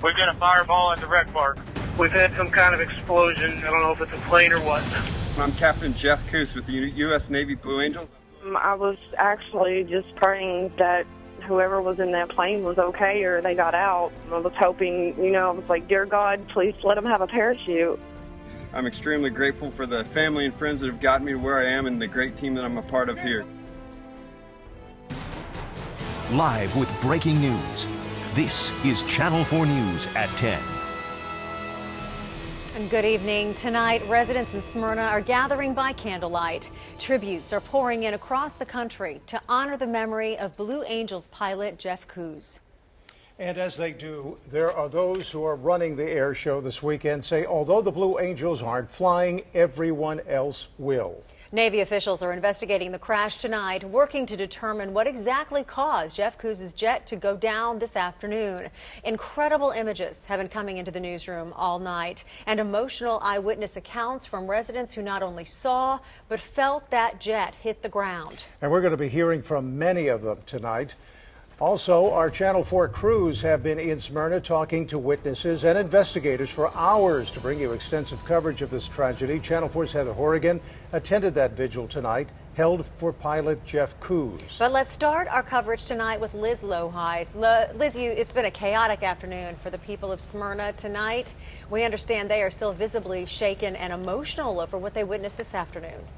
We've got a fireball at the rec park. We've had some kind of explosion. I don't know if it's a plane or what. I'm Captain Jeff Coos with the U.S. Navy Blue Angels. I was actually just praying that whoever was in that plane was okay or they got out. I was hoping, I was like, dear God, please let them have a parachute. I'm extremely grateful for the family and friends that have gotten me to where I am and the great team that I'm a part of here. Live with breaking news. This is Channel 4 News at 10. And good evening. Tonight, residents in Smyrna are gathering by candlelight. Tributes are pouring in across the country to honor the memory of Blue Angels pilot Jeff Coos. And as they do, there are those who are running the air show this weekend say although the Blue Angels aren't flying, everyone else will. Navy officials are investigating the crash tonight, working to determine what exactly caused Jeff Coos' jet to go down this afternoon. Incredible images have been coming into the newsroom all night, and emotional eyewitness accounts from residents who not only saw, but felt that jet hit the ground. And we're going to be hearing from many of them tonight. Also, our Channel 4 crews have been in Smyrna talking to witnesses and investigators for hours to bring you extensive coverage of this tragedy. Channel 4's Heather Horrigan attended that vigil tonight, held for pilot Jeff Coos. But let's start our coverage tonight with Liz Loheis. Liz, it's been a chaotic afternoon for the people of Smyrna tonight. We understand they are still visibly shaken and emotional over what they witnessed this afternoon.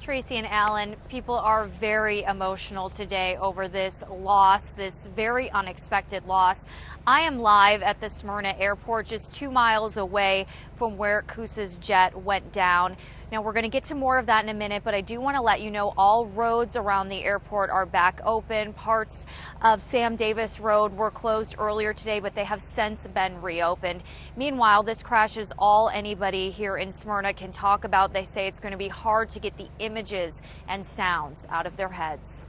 Tracy and Alan, people are very emotional today over this loss, this very unexpected loss. I am live at the Smyrna airport, just 2 miles away from where Coos' jet went down. Now, we're going to get to more of that in a minute, but I do want to let you know all roads around the airport are back open. Parts of Sam Davis Road were closed earlier today, but they have since been reopened. Meanwhile, this crash is all anybody here in Smyrna can talk about. They say it's going to be hard to get the images and sounds out of their heads.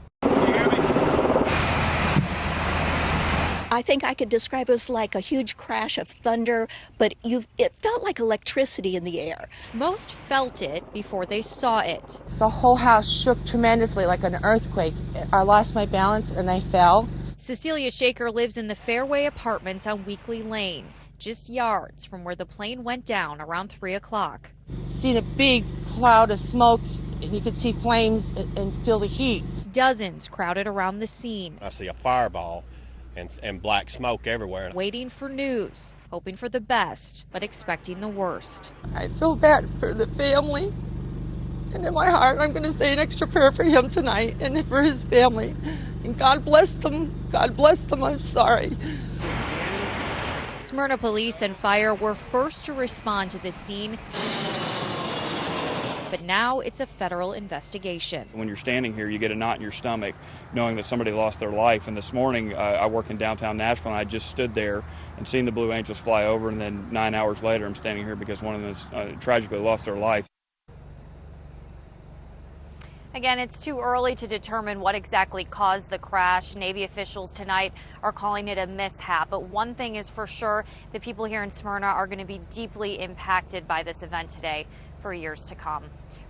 I think I could describe it as like a huge crash of thunder, but it felt like electricity in the air. Most felt it before they saw it. The whole house shook tremendously like an earthquake. I lost my balance and I fell. Cecilia Shaker lives in the Fairway Apartments on Weekly Lane, just yards from where the plane went down around 3 o'clock. Seen a big cloud of smoke and you could see flames and feel the heat. Dozens crowded around the scene. I see a fireball and black smoke everywhere. Waiting for news, hoping for the best, but expecting the worst. I feel bad for the family. And in my heart, I'm going to say an extra prayer for him tonight and for his family. And God bless them. God bless them. I'm sorry. Smyrna police and fire were first to respond to the scene. But now it's a federal investigation. When you're standing here, you get a knot in your stomach knowing that somebody lost their life. And this morning, I work in downtown Nashville, and I just stood there and seen the Blue Angels fly over. And then 9 hours later, I'm standing here because one of them tragically lost their life. Again, it's too early to determine what exactly caused the crash. Navy officials tonight are calling it a mishap. But one thing is for sure, the people here in Smyrna are going to be deeply impacted by this event today for years to come.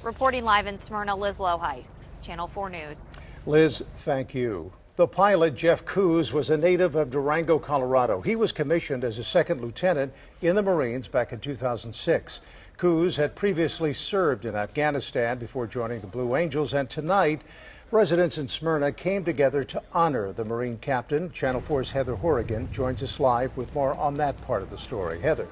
Reporting live in Smyrna, Liz Loheis, Channel 4 News. Liz, thank you. The pilot, Jeff Coos, was a native of Durango, Colorado. He was commissioned as a second lieutenant in the Marines back in 2006. Coos had previously served in Afghanistan before joining the Blue Angels, and tonight, residents in Smyrna came together to honor the Marine captain. Channel 4's Heather Horrigan joins us live with more on that part of the story. Heather.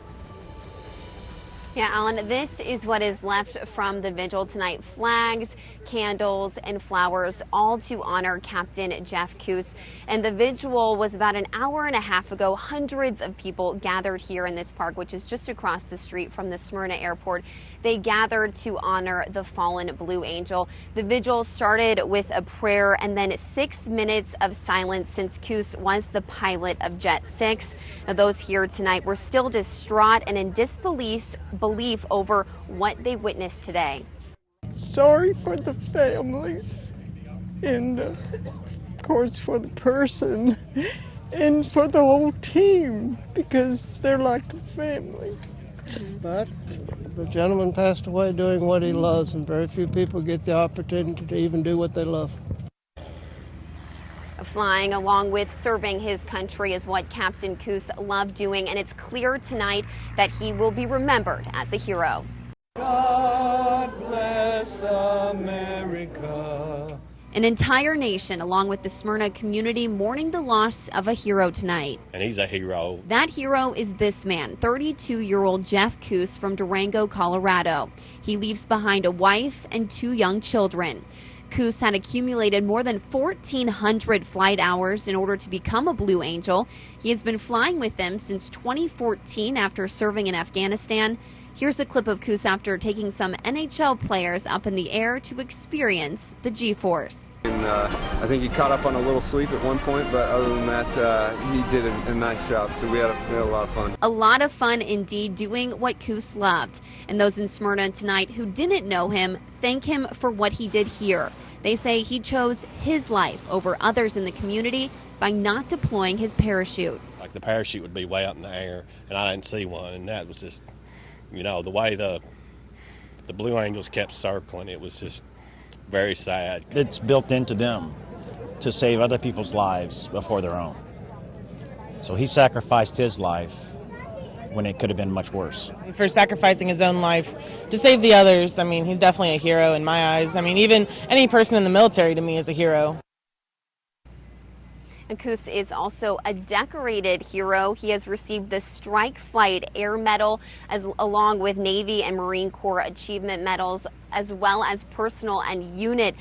Yeah, Alan, this is what is left from the vigil tonight. Flags, candles, and flowers, all to honor Captain Jeff Coos. And the vigil was about an hour and a half ago. Hundreds of people gathered here in this park, which is just across the street from the Smyrna airport. They gathered to honor the fallen Blue Angel. The vigil started with a prayer and then 6 minutes of silence since Coos was the pilot of Jet 6. Now, those here tonight were still distraught and in disbelief over what they witnessed today. Sorry for the families and, of course, for the person and for the whole team because they're like a family. But the gentleman passed away doing what he loves, and very few people get the opportunity to even do what they love. Flying along with serving his country is what Captain Coos loved doing, and it's clear tonight that he will be remembered as a hero. God bless America. An entire nation, along with the Smyrna community, mourning the loss of a hero tonight. And he's a hero. That hero is this man, 32-year-old Jeff Coos from Durango, Colorado. He leaves behind a wife and 2 young children. Coos had accumulated more than 1,400 flight hours in order to become a Blue Angel. He has been flying with them since 2014 after serving in Afghanistan. Here's a clip of Coos after taking some NHL players up in the air to experience the G-force. And I think he caught up on a little sleep at one point, but other than that, he did a nice job. So we had a lot of fun. A lot of fun indeed, doing what Coos loved. And those in Smyrna tonight who didn't know him thank him for what he did here. They say he chose his life over others in the community by not deploying his parachute. Like the parachute would be way up in the air, and I didn't see one, and that was just, you know, the way the Blue Angels kept circling, it was just very sad. It's built into them to save other people's lives before their own. So he sacrificed his life when it could have been much worse. For sacrificing his own life to save the others, I mean, he's definitely a hero in my eyes. I mean, even any person in the military to me is a hero. Coos is also a decorated hero. He has received the Strike Flight Air Medal along with Navy and Marine Corps Achievement Medals, as well as personal and unit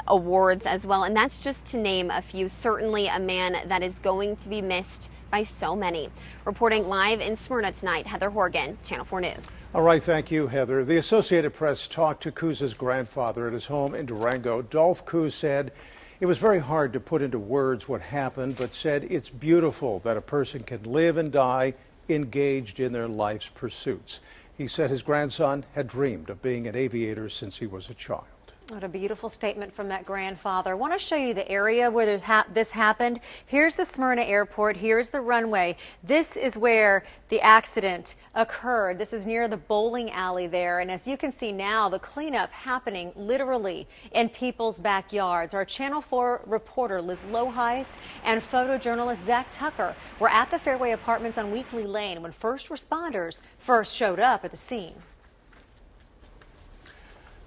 awards as well. And that's just to name a few. Certainly a man that is going to be missed by so many. Reporting live in Smyrna tonight, Heather Horgan, Channel 4 News. All right, thank you, Heather. The Associated Press talked to Coos's grandfather at his home in Durango. Dolph Coos said it was very hard to put into words what happened, but said it's beautiful that a person can live and die engaged in their life's pursuits. He said his grandson had dreamed of being an aviator since he was a child. What a beautiful statement from that grandfather. I want to show you the area where this happened. Here's the Smyrna airport. Here's the runway. This is where the accident occurred. This is near the bowling alley there. And as you can see now, the cleanup happening literally in people's backyards. Our Channel 4 reporter Liz Loheis and photojournalist Zach Tucker were at the Fairway Apartments on Weekly Lane when first responders first showed up at the scene.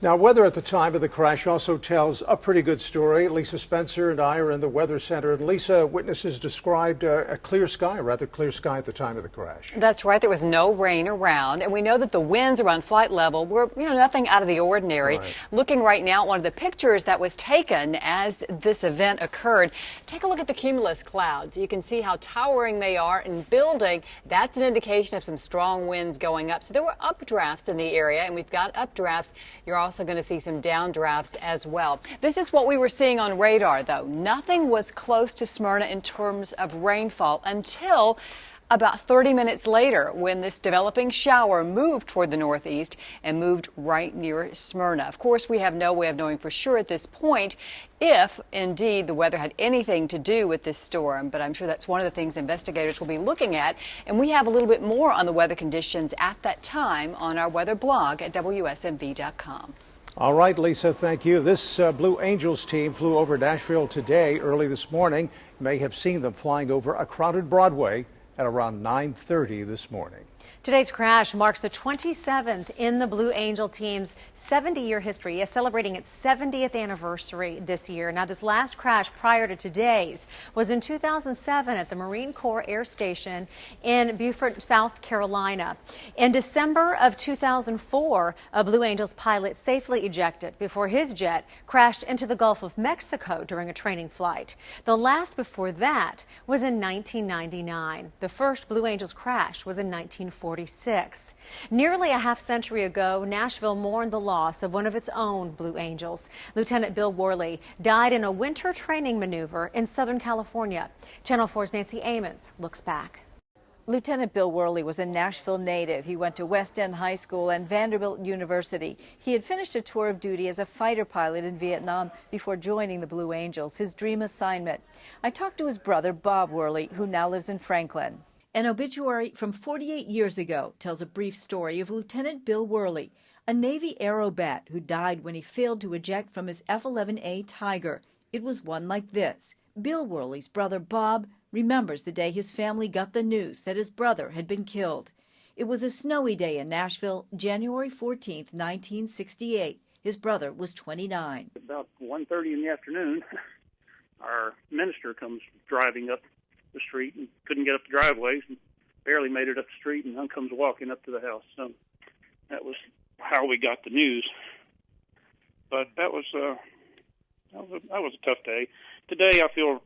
Now, weather at the time of the crash also tells a pretty good story. Lisa Spencer and I are in the Weather Center. And Lisa, witnesses described a clear sky, a rather clear sky at the time of the crash. That's right. There was no rain around. And we know that the winds around flight level were, nothing out of the ordinary. Right. Looking right now at one of the pictures that was taken as this event occurred, take a look at the cumulus clouds. You can see how towering they are and building. That's an indication of some strong winds going up. So there were updrafts in the area, and we've got updrafts. You're also going to see some downdrafts as well. This is what we were seeing on radar, though. Nothing was close to Smyrna in terms of rainfall until about 30 minutes later, when this developing shower moved toward the northeast and moved right near Smyrna. Of course, we have no way of knowing for sure at this point if indeed the weather had anything to do with this storm, but I'm sure that's one of the things investigators will be looking at. And we have a little bit more on the weather conditions at that time on our weather blog at WSMV.com. All right, Lisa, thank you. This Blue Angels team flew over Nashville today early this morning. You may have seen them flying over a crowded Broadway at around 9:30 this morning. Today's crash marks the 27th in the Blue Angel team's 70-year history, celebrating its 70th anniversary this year. Now, this last crash prior to today's was in 2007 at the Marine Corps Air Station in Beaufort, South Carolina. In December of 2004, a Blue Angels pilot safely ejected before his jet crashed into the Gulf of Mexico during a training flight. The last before that was in 1999. The first Blue Angels crash was in 1946. Nearly a half-century ago, Nashville mourned the loss of one of its own Blue Angels. Lieutenant Bill Worley died in a winter training maneuver in Southern California. Channel 4's Nancy Amons looks back. Lieutenant Bill Worley was a Nashville native. He went to West End High School and Vanderbilt University. He had finished a tour of duty as a fighter pilot in Vietnam before joining the Blue Angels, his dream assignment. I talked to his brother, Bob Worley, who now lives in Franklin. An obituary from 48 years ago tells a brief story of Lieutenant Bill Worley, a Navy aerobat who died when he failed to eject from his F-11A Tiger. It was one like this, Bill Worley's brother Bob remembers the day his family got the news that his brother had been killed. It was a snowy day in Nashville, January 14th, 1968. His brother was 29. About 1:30 in the afternoon, our minister comes driving up the street and couldn't get up the driveways and barely made it up the street, and then comes walking up to the house. So that was how we got the news. But that was a tough day. Today I feel,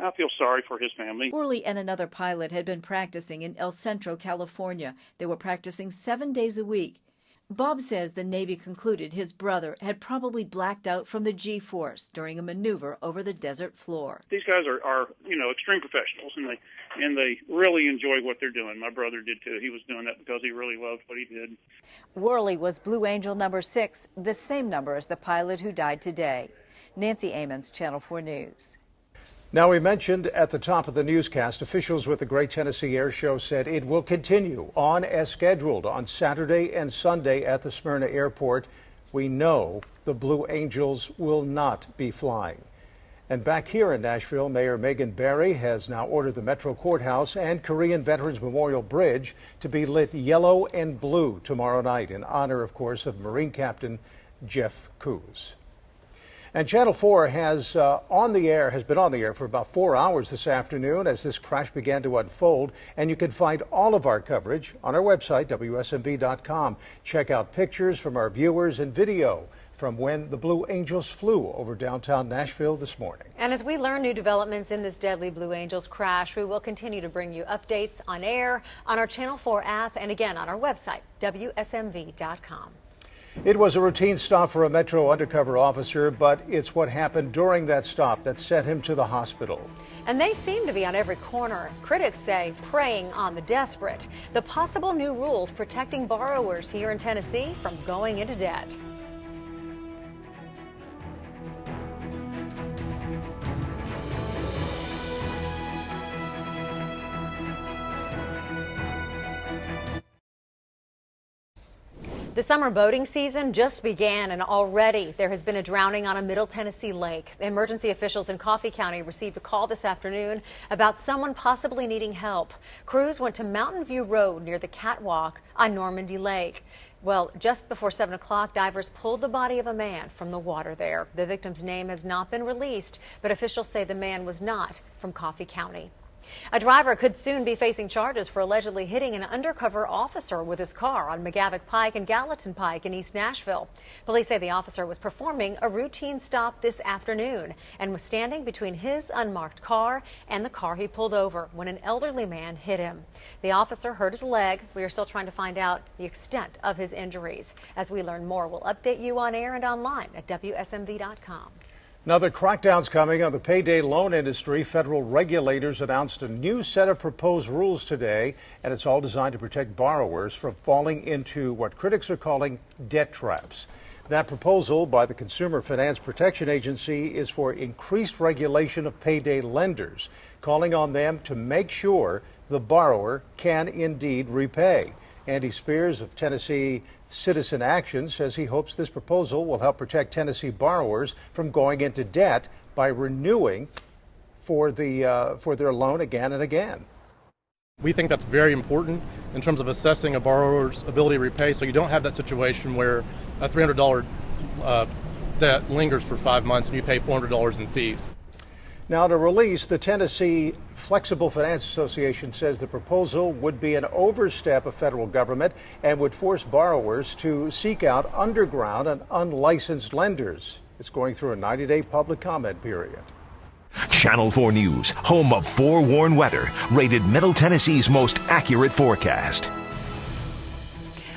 I feel sorry for his family. Worley and another pilot had been practicing in El Centro, California. They were practicing 7 days a week. Bob says the Navy concluded his brother had probably blacked out from the G-force during a maneuver over the desert floor. These guys are extreme professionals, and they really enjoy what they're doing. My brother did too. He was doing that because he really loved what he did. Worley was Blue Angel number 6, the same number as the pilot who died today. Nancy Amons, Channel 4 News. Now, we mentioned at the top of the newscast, officials with the Great Tennessee Air Show said it will continue on as scheduled on Saturday and Sunday at the Smyrna Airport. We know the Blue Angels will not be flying. And back here in Nashville, Mayor Megan Barry has now ordered the Metro Courthouse and Korean Veterans Memorial Bridge to be lit yellow and blue tomorrow night in honor, of course, of Marine Captain Jeff Coos. And Channel 4 has been on the air for about 4 hours this afternoon as this crash began to unfold. And you can find all of our coverage on our website, WSMV.com. Check out pictures from our viewers and video from when the Blue Angels flew over downtown Nashville this morning. And as we learn new developments in this deadly Blue Angels crash, we will continue to bring you updates on air, on our Channel 4 app, and again on our website, WSMV.com. It was a routine stop for a Metro undercover officer, but it's what happened during that stop that sent him to the hospital. And they seem to be on every corner. Critics say preying on the desperate. The possible new rules protecting borrowers here in Tennessee from going into debt. The summer boating season just began, and already there has been a drowning on a Middle Tennessee lake. Emergency officials in Coffee County received a call this afternoon about someone possibly needing help. Crews went to Mountain View Road near the catwalk on Normandy Lake. Well, just before 7 o'clock, divers pulled the body of a man from the water there. The victim's name has not been released, but officials say the man was not from Coffee County. A driver could soon be facing charges for allegedly hitting an undercover officer with his car on McGavick Pike and Gallatin Pike in East Nashville. Police say the officer was performing a routine stop this afternoon and was standing between his unmarked car and the car he pulled over when an elderly man hit him. The officer hurt his leg. We are still trying to find out the extent of his injuries. As we learn more, we'll update you on air and online at WSMV.com. Now, the crackdown's coming on the payday loan industry. Federal regulators announced a new set of proposed rules today, and it's all designed to protect borrowers from falling into what critics are calling debt traps. That proposal by the Consumer Finance Protection Agency is for increased regulation of payday lenders, calling on them to make sure the borrower can indeed repay. Andy Spears of Tennessee Citizen Action says he hopes this proposal will help protect Tennessee borrowers from going into debt by renewing for their loan again and again. We think that's very important in terms of assessing a borrower's ability to repay, so you don't have that situation where a $300 debt lingers for 5 months and you pay $400 in fees. Now, to release, the Tennessee Flexible Finance Association says the proposal would be an overstep of federal government and would force borrowers to seek out underground and unlicensed lenders. It's going through a 90-day public comment period. Channel 4 News, home of forewarned weather, rated Middle Tennessee's most accurate forecast.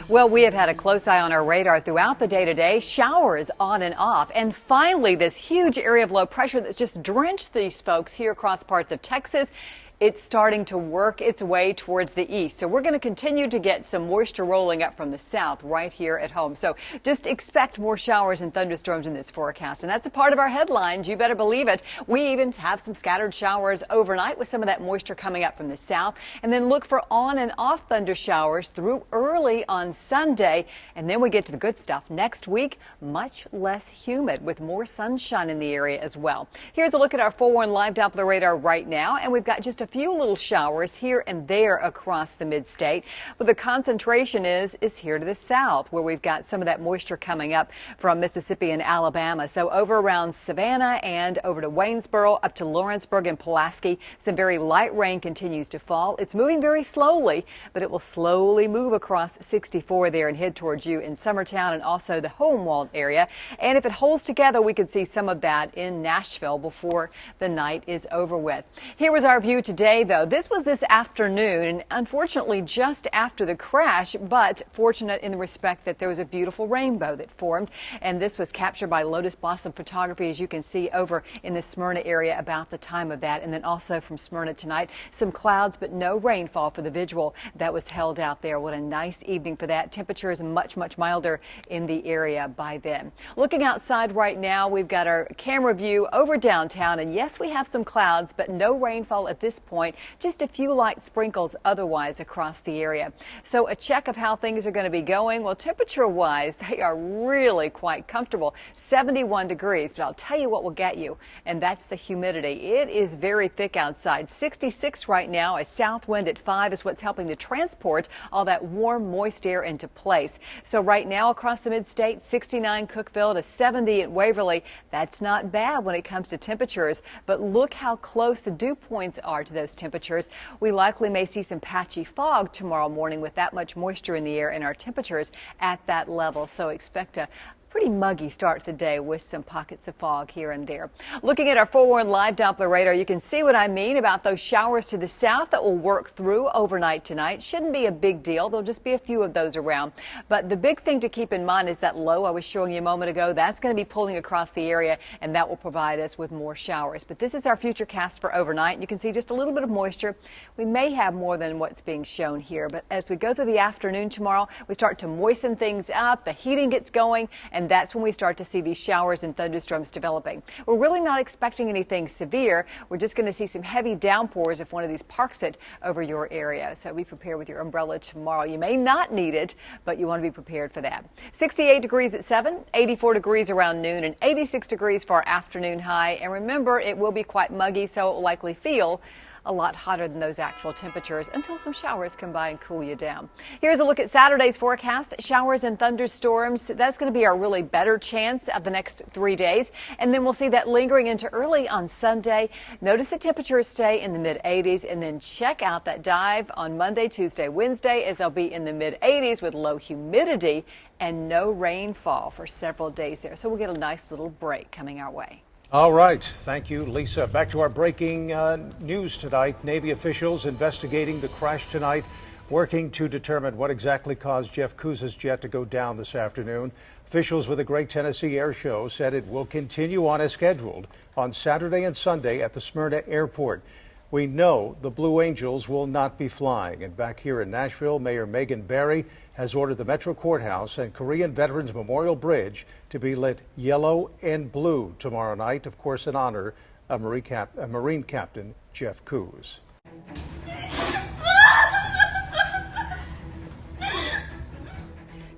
Well, we have had a close eye on our radar throughout the day today. Showers on and off. And finally, this huge area of low pressure that's just drenched these folks here across parts of Texas it's starting to work its way towards the east. So we're going to continue to get some moisture rolling up from the south right here at home. So just expect more showers and thunderstorms in this forecast. And that's a part of our headlines. You better believe it. We even have some scattered showers overnight with some of that moisture coming up from the south. And then look for on and off thunder showers through early on Sunday. And then we get to the good stuff. Next week, much less humid with more sunshine in the area as well. Here's a look at our 4-1 live Doppler radar right now. And we've got just a few little showers here and there across the mid-state. But the concentration is here to the south, where we've got some of that moisture coming up from Mississippi and Alabama. So over around Savannah and over to Waynesboro, up to Lawrenceburg and Pulaski, some very light rain continues to fall. It's moving very slowly, but it will slowly move across 64 there and head towards you in Summertown and also the Homewald area. And if it holds together, we could see some of that in Nashville before the night is over with. Here was our view today, though. This was this afternoon, and unfortunately just after the crash, but fortunate in the respect that there was a beautiful rainbow that formed. And this was captured by Lotus Blossom Photography, as you can see over in the Smyrna area about the time of that. And then also from Smyrna tonight, some clouds, but no rainfall for the visual that was held out there. What a nice evening for that. Temperature is much milder in the area by then. Looking outside right now, we've got our camera view over downtown, and yes, we have some clouds, but no rainfall at this point. Just a few light sprinkles otherwise across the area. So a check of how things are going to be going. Well, temperature-wise, they are really quite comfortable. 71 degrees, but I'll tell you what will get you, and that's the humidity. It is very thick outside. 66 right now. A south wind at 5 is what's helping to transport all that warm, moist air into place. So right now across the mid-state, 69 Cookeville to 70 at Waverly. That's not bad when it comes to temperatures, but look how close the dew points are to those temperatures. We likely may see some patchy fog tomorrow morning with that much moisture in the air and our temperatures at that level. So expect a pretty muggy start to the day with some pockets of fog here and there. Looking at our 4-1 live Doppler radar, you can see what I mean about those showers to the south that will work through overnight tonight. Shouldn't be a big deal. There'll just be a few of those around. But the big thing to keep in mind is that low I was showing you a moment ago. That's going to be pulling across the area, and that will provide us with more showers. But this is our future cast for overnight. You can see just a little bit of moisture. We may have more than what's being shown here. But as we go through the afternoon tomorrow, we start to moisten things up. The heating gets going, and that's when we start to see these showers and thunderstorms developing. We're really not expecting anything severe. We're just going to see some heavy downpours if one of these parks it over your area. So be prepared with your umbrella tomorrow. You may not need it, but you want to be prepared for that. 68 degrees at 7, 84 degrees around noon, and 86 degrees for our afternoon high. And remember, it will be quite muggy, so it will likely feel a lot hotter than those actual temperatures until some showers come by and cool you down. Here's a look at Saturday's forecast. Showers and thunderstorms. That's going to be our really better chance of the next 3 days. And then we'll see that lingering into early on Sunday. Notice the temperatures stay in the mid-80s, and then check out that dive on Monday, Tuesday, Wednesday, as they'll be in the mid-80s with low humidity and no rainfall for several days there. So we'll get a nice little break coming our way. All right. Thank you, Lisa. Back to our breaking news tonight. Navy officials investigating the crash tonight, working to determine what exactly caused Jeff Koos's jet to go down this afternoon. Officials with the Great Tennessee Air Show said it will continue on as scheduled on Saturday and Sunday at the Smyrna Airport. We know the Blue Angels will not be flying. And back here in Nashville, Mayor Megan Barry has ordered the Metro Courthouse and Korean Veterans Memorial Bridge to be lit yellow and blue tomorrow night, of course, in honor of Marine Captain Jeff Koos.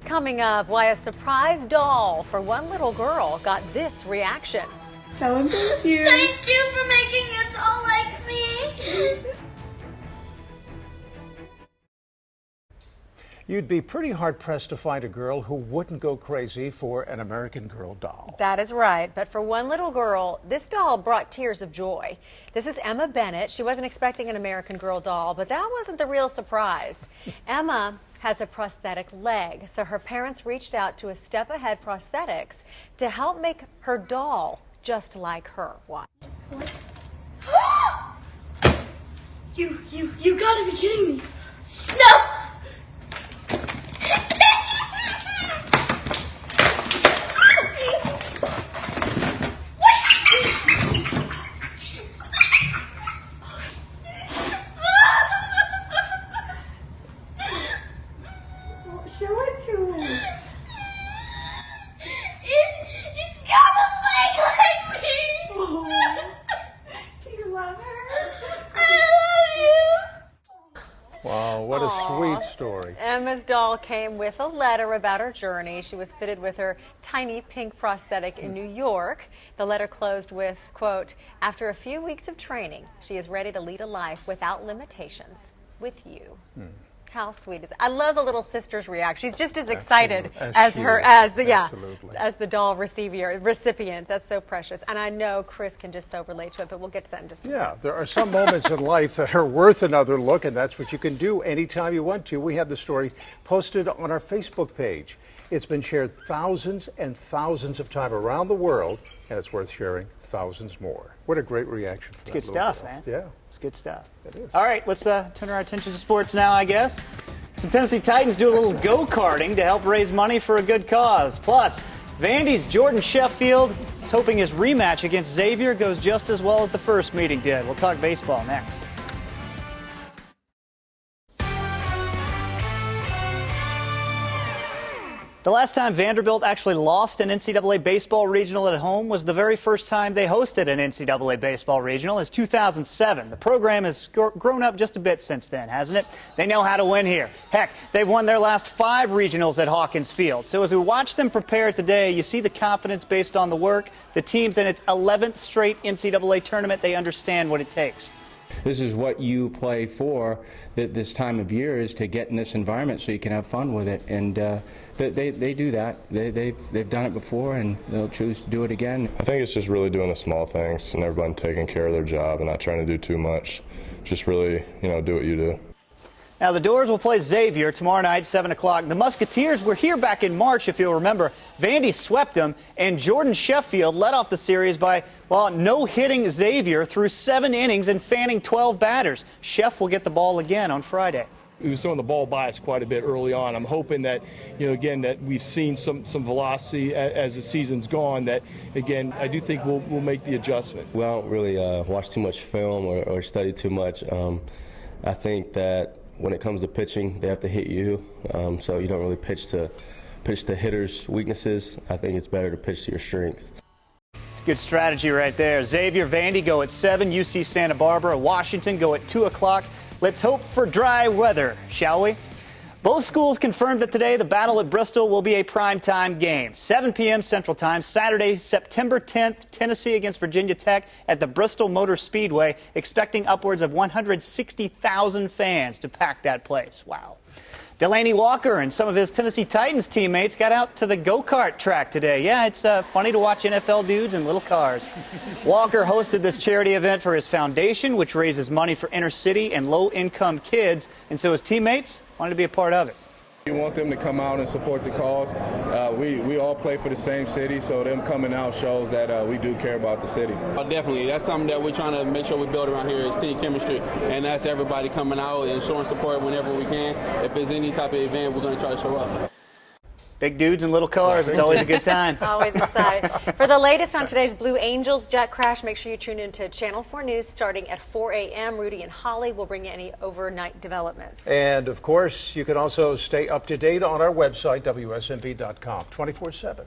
Coming up, why a surprise doll for one little girl got this reaction. Tell him thank you. Thank you for making it all like me. You'd be pretty hard-pressed to find a girl who wouldn't go crazy for an American Girl doll. That is right. But for one little girl, this doll brought tears of joy. This is Emma Bennett. She wasn't expecting an American Girl doll, but that wasn't the real surprise. Emma has a prosthetic leg, so her parents reached out to a Step Ahead Prosthetics to help make her doll just like her. Watch. You gotta be kidding me. No! famous doll came with a letter about her journey. She was fitted with her tiny pink prosthetic in New York. The letter closed with, quote, "After a few weeks of training, she is ready to lead a life without limitations with you." How sweet is it? I love the little sister's reaction. She's just as excited as the doll recipient. That's so precious. And I know Chris can just so relate to it, but we'll get to that in just a minute. Yeah, there are some moments in life that are worth another look, and that's what you can do anytime you want to. We have the story posted on our Facebook page. It's been shared thousands and thousands of times around the world, and it's worth sharing thousands more. What a great reaction. It's good stuff, girl. man. Yeah. It's good stuff. It is. All right, let's turn our attention to sports now, I guess. Some Tennessee Titans do a little go-karting to help raise money for a good cause. Plus, Vandy's Jordan Sheffield is hoping his rematch against Xavier goes just as well as the first meeting did. We'll talk baseball next. The last time Vanderbilt actually lost an NCAA baseball regional at home was the very first time they hosted an NCAA baseball regional. It's 2007. The program has grown up just a bit since then, hasn't it? They know how to win here. Heck, they've won their last 5 regionals at Hawkins Field. So as we watch them prepare today, you see the confidence based on the work. The team's in its 11th straight NCAA tournament. They understand what it takes. This is what you play for this time of year, is to get in this environment so you can have fun with it. And they do that. They've done it before, and they'll choose to do it again. I think it's just really doing the small things and everyone taking care of their job and not trying to do too much. Just really, do what you do. Now, the Doors will play Xavier tomorrow night, 7 o'clock. The Musketeers were here back in March, if you'll remember. Vandy swept them, and Jordan Sheffield led off the series by, no-hitting Xavier through 7 innings and fanning 12 batters. Sheff will get the ball again on Friday. He was throwing the ball by us quite a bit early on. I'm hoping that, again, that we've seen some velocity as the season's gone, that, again, I do think we'll make the adjustment. We don't really watch too much film or study too much. I think that when it comes to pitching, they have to hit you, so you don't really pitch to hitters' weaknesses. I think it's better to pitch to your strengths. It's good strategy right there. Xavier, Vandy go at 7, UC Santa Barbara, Washington go at 2 o'clock. Let's hope for dry weather, shall we? Both schools confirmed that today the battle at Bristol will be a primetime game. 7 p.m. Central Time, Saturday, September 10th, Tennessee against Virginia Tech at the Bristol Motor Speedway, expecting upwards of 160,000 fans to pack that place. Wow. Delaney Walker and some of his Tennessee Titans teammates got out to the go-kart track today. Yeah, it's funny to watch NFL dudes in little cars. Walker hosted this charity event for his foundation, which raises money for inner city and low-income kids, and so his teammates wanted to be a part of it. We want them to come out and support the cause. We all play for the same city, so them coming out shows that we do care about the city. Definitely. That's something that we're trying to make sure we build around here is team chemistry, and that's everybody coming out and showing support whenever we can. If there's any type of event, we're going to try to show up. Big dudes in little cars. It's always a good time. Always excited. For the latest on today's Blue Angels jet crash, make sure you tune into Channel 4 News starting at 4 a.m. Rudy and Holly will bring you any overnight developments. And, of course, you can also stay up to date on our website, WSMV.com, 24/7.